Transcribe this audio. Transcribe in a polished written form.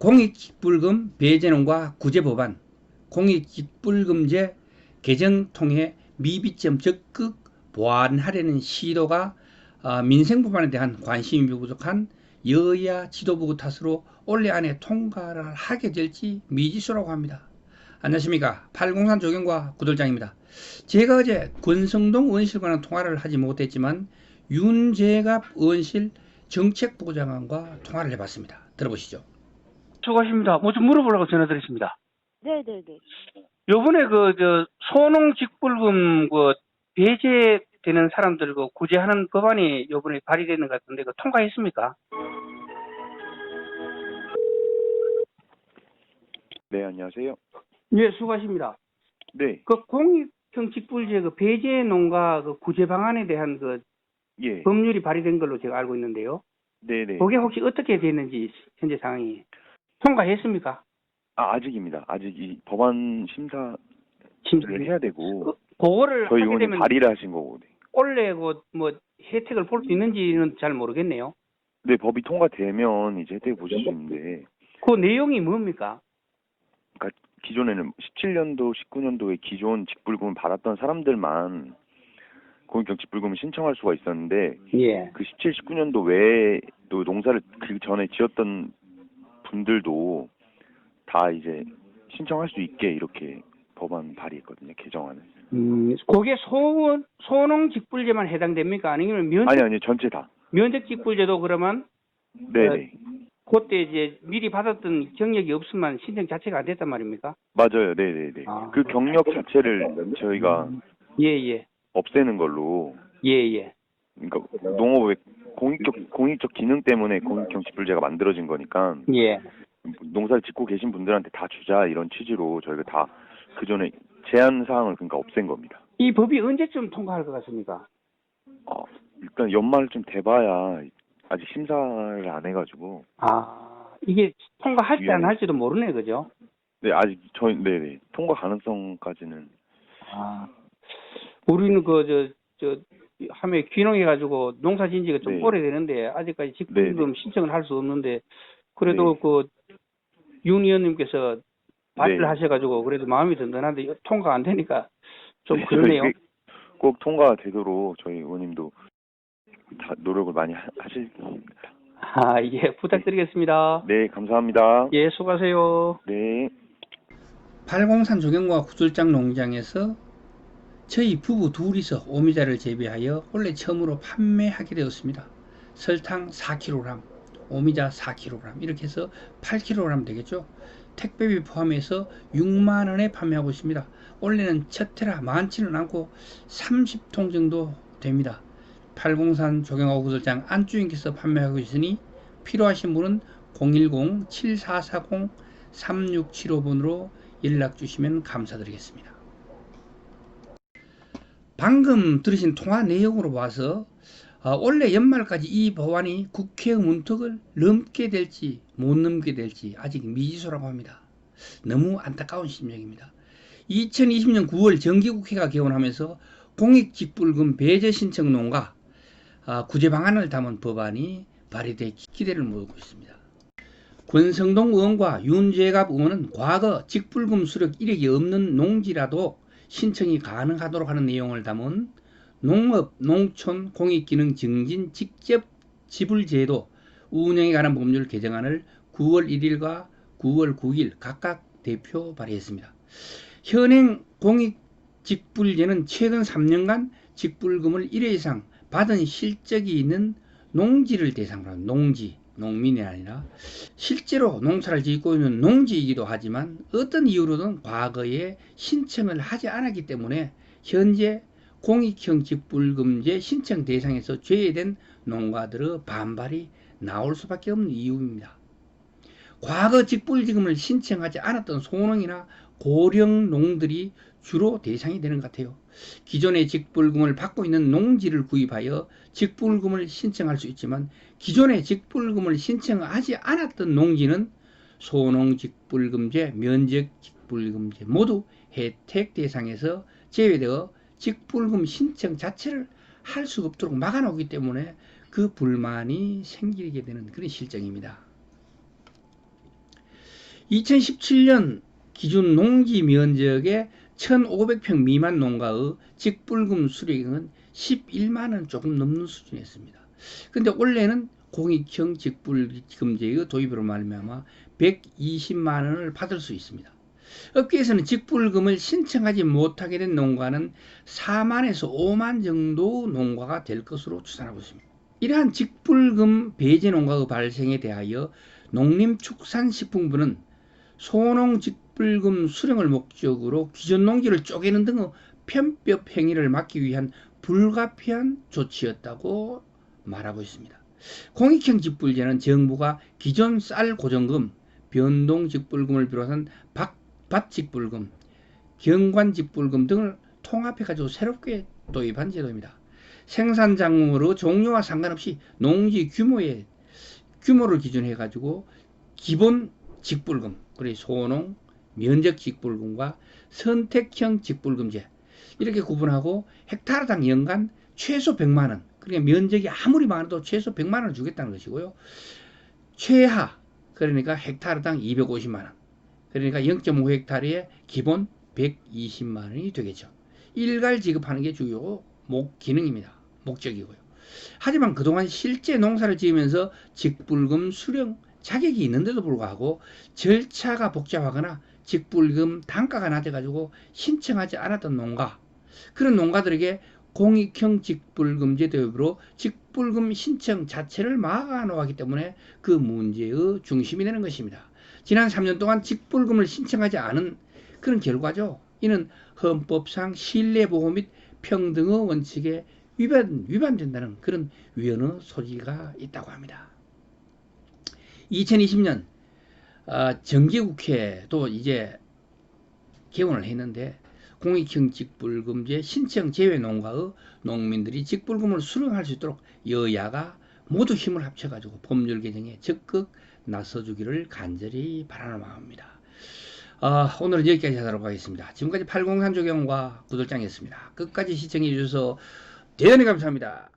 공익직불금 배제론과 구제법안, 공익직불금제 개정 통해 미비점 적극 보완하려는 시도가 민생법안에 대한 관심이 부족한 여야 지도부 탓으로 올해 안에 통과를 하게 될지 미지수라고 합니다. 안녕하십니까. 803 조경과 구돌장입니다. 제가 어제 권성동 의원실과는 통화를 하지 못했지만 윤재갑 의원실 정책부장관과 통화를 해봤습니다. 들어보시죠. 수고하십니다. 뭐 좀 물어보려고 전화드렸습니다. 네네네. 요번에 소농 직불금 배제되는 사람들 구제하는 법안이 요번에 발의되는 것 같은데 통과했습니까? 네, 안녕하세요. 예, 수고하십니다. 네, 공익형 직불제 배제 농가 구제 방안에 대한 예, 법률이 발의된 걸로 제가 알고 있는데요. 네네. 그게 혹시 어떻게 됐는지 현재 상황이 통과했습니까? 아직입니다. 아직 이 법안 심사를 해야 되고, 그거를 저희 하게 의원님 되면 발의를 하신 거고, 네. 원래 혜택을 볼 수 있는지는 잘 모르겠네요. 네, 법이 통과되면 이제 혜택을 보실 수 있는데, 그 내용이 뭡니까? 그러니까 기존에는 17년도, 19년도에 기존 직불금을 받았던 사람들만 공익형 직불금을 신청할 수가 있었는데, 예. 그 17, 19년도 외에 또 농사를 그 전에 지었던 분들도 다 이제 신청할 수 있게 이렇게 법안 발의했거든요, 개정안을. 그게 소농 직불제만 해당됩니까? 아니면 아니, 전체 다. 면적 직불제도 그러면 네네. 그때 이제 미리 받았던 경력이 없으면 신청 자체가 안 됐단 말입니까? 맞아요, 네네네. 그 경력 자체를 저희가 예. 없애는 걸로, 예. 그러니까 농업의 공익적 기능 때문에 공익형 직불제가 만들어진 거니까 예. 농사를 짓고 계신 분들한테 다 주자 이런 취지로 저희가 다 그 전에 제한 사항을 그러니까 없앤 겁니다. 이 법이 언제쯤 통과할 것 같습니까? 일단 연말을 좀 돼봐야 아직 심사를 안 해가지고. 이게 통과할지 안 위원회. 할지도 모르네, 그죠? 네, 아직 네네 통과 가능성까지는. 우리는 하면 귀농해가지고 농사 지은 지가 좀 네. 오래되는데 아직까지 직불금 신청을 할 수 없는데 그래도 네. 윤 의원님께서 발의를 네. 하셔가지고 그래도 마음이 든든한데 통과 안 되니까 좀 네, 그러네요. 저희 꼭 통과되도록 저희 의원님도 다 노력을 많이 하실 겁니다. 예, 부탁드리겠습니다. 네, 감사합니다. 예, 수고하세요. 네. 803 조경과 구슬장 농장에서 저희 부부 둘이서 오미자를 재배하여 올해 처음으로 판매하게 되었습니다. 설탕 4kg, 오미자 4kg 이렇게 해서 8kg 되겠죠. 택배비 포함해서 6만원에 판매하고 있습니다. 원래는 첫 해라 많지는 않고 30통 정도 됩니다. 803 조경하고 구슬장 안주인께서 판매하고 있으니 필요하신 분은 010-7440-3675번으로 연락 주시면 감사드리겠습니다. 방금 들으신 통화 내용으로 봐서 올해 연말까지 이 법안이 국회 문턱을 넘게 될지 못 넘게 될지 아직 미지수라고 합니다. 너무 안타까운 심정입니다. 2020년 9월 정기국회가 개원하면서 공익직불금 배제 신청론과 구제 방안을 담은 법안이 발의돼 기대를 모으고 있습니다. 권성동 의원과 윤재갑 의원은 과거 직불금 수령 이력이 없는 농지라도 신청이 가능하도록 하는 내용을 담은 농업, 농촌, 공익기능 증진 직접 지불제도 운영에 관한 법률 개정안을 9월 1일과 9월 9일 각각 대표 발의했습니다. 현행 공익직불제는 최근 3년간 직불금을 1회 이상 받은 실적이 있는 농지를 대상으로 한 농민이 아니라 실제로 농사를 짓고 있는 농지이기도 하지만 어떤 이유로든 과거에 신청을 하지 않았기 때문에 현재 공익형 직불금제 신청 대상에서 제외된 농가들의 반발이 나올 수밖에 없는 이유입니다. 과거 직불금을 신청하지 않았던 소농이나 고령 농들이 주로 대상이 되는 것 같아요. 기존의 직불금을 받고 있는 농지를 구입하여 직불금을 신청할 수 있지만 기존의 직불금을 신청하지 않았던 농지는 소농직불금제, 면적직불금제 모두 혜택 대상에서 제외되어 직불금 신청 자체를 할 수 없도록 막아놓기 때문에 그 불만이 생기게 되는 그런 실정입니다. 2017년 기준 농지 면적의 1,500평 미만 농가의 직불금 수령은 11만 원 조금 넘는 수준이었습니다. 근데 올해는 공익형 직불금제의 도입으로 말미암아 120만 원을 받을 수 있습니다. 업계에서는 직불금을 신청하지 못하게 된 농가는 4만에서 5만 정도 농가가 될 것으로 추산하고 있습니다. 이러한 직불금 배제 농가의 발생에 대하여 농림축산식품부는 소농 직불금 수령을 목적으로 기존 농지를 쪼개는 등의 편법 행위를 막기 위한 불가피한 조치였다고 말하고 있습니다. 공익형 직불제는 정부가 기존 쌀 고정금, 변동 직불금을 비롯한 밭 직불금, 경관 직불금 등을 통합해가지고 새롭게 도입한 제도입니다. 생산작물의 종류와 상관없이 농지 규모를 기준해가지고 기본 직불금, 그리고 소농, 면적 직불금과 선택형 직불금제 이렇게 구분하고 헥타르당 연간 최소 100만 원, 그러니까 면적이 아무리 많아도 최소 100만 원을 주겠다는 것이고요. 최하, 그러니까 헥타르당 250만 원, 그러니까 0.5헥타르에 기본 120만 원이 되겠죠. 일괄 지급하는 게 주요 기능입니다. 목적이고요. 하지만 그동안 실제 농사를 지으면서 직불금 수령 자격이 있는데도 불구하고 절차가 복잡하거나 직불금 단가가 낮아가지고 신청하지 않았던 농가, 그런 농가들에게 공익형 직불금제 도입으로 직불금 신청 자체를 막아놓았기 때문에 그 문제의 중심이 되는 것입니다. 지난 3년 동안 직불금을 신청하지 않은 그런 결과죠. 이는 헌법상 신뢰보호 및 평등의 원칙에 위반된다는 그런 위헌의 소지가 있다고 합니다. 2020년 정기국회도 이제 개원을 했는데 공익형 직불금제 신청 제외 농가의 농민들이 직불금을 수령할 수 있도록 여야가 모두 힘을 합쳐가지고 법률 개정에 적극 나서주기를 간절히 바라는 마음입니다. 오늘은 여기까지 하도록 하겠습니다. 지금까지 803 조경과 구돌장이었습니다. 끝까지 시청해 주셔서 대단히 감사합니다.